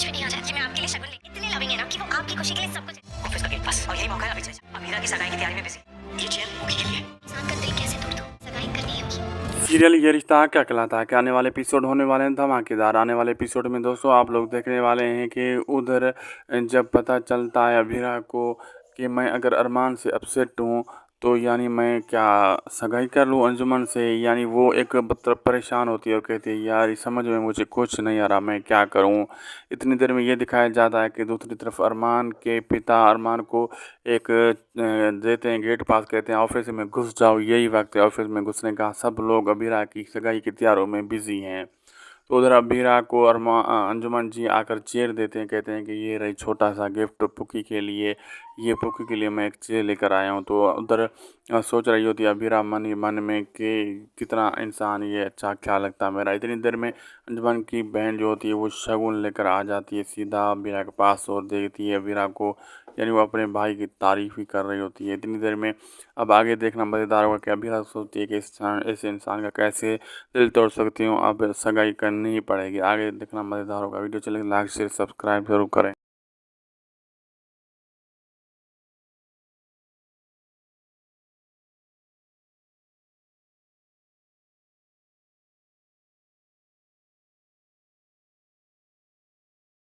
समझ में नहीं आ रहा है कि मैं आपके लिए शगुन ले इतने लविंग है ना कि वो आपकी खुशी के लिए सब कुछ ऑफिस का गेट पास और यही मौका है अभी से अमीरा की सगाई की तैयारी में बिजी ये चेयर मुखी के लिए इंसान का दिल कैसे तोड़ दो सगाई करनी है उसकी। सीरियल ये रिश्ता क्या कहलाता है कि आने वाले एपिसोड होने वाले हैं धमाकेदार। आने वाले एपिसोड में दोस्तों आप लोग देखने वाले हैं कि उधर जब पता चलता है अभीरा को कि मैं अगर अरमान से अपसेट हूँ तो यानी मैं क्या सगाई कर लूँ अंजुमन से, यानी वो एक मतलब परेशान होती है और कहती है यार ये समझ में मुझे कुछ नहीं आ रहा मैं क्या करूँ। इतनी देर में ये दिखाया जाता है कि दूसरी तरफ अरमान के पिता अरमान को एक देते हैं गेट पास, कहते हैं ऑफिस में घुस जाओ। यही वक्त है ऑफिस में घुसने का, सब लोग अबीरा की सगाई की तैयारियों में बिजी हैं। तो उधर अबीरा को अंजुमन जी आकर चेयर देते हैं, कहते हैं कि ये रही छोटा सा गिफ्ट पुकी के लिए, ये पुकी के लिए मैं एक चेयर लेकर आया हूँ। तो उधर सोच रही होती है अबीरा मन ही मन में कि कितना इंसान ये अच्छा क्या लगता है मेरा। इतनी देर में अंजुमन की बहन जो होती है वो शगुन लेकर आ जाती है सीधा अबीरा के पास और देखती है अबीरा को, यानी वो अपने भाई की तारीफ ही कर रही होती है। इतनी देर में अब आगे देखना मज़ेदार होगा कि अबीरा सोचती है कि इस इंसान का कैसे दिल तोड़ सकती हूँ, अब सगाई करनी ही पड़ेगी। आगे देखना मज़ेदार होगा। वीडियो चले लाइक शेयर सब्सक्राइब जरूर करें।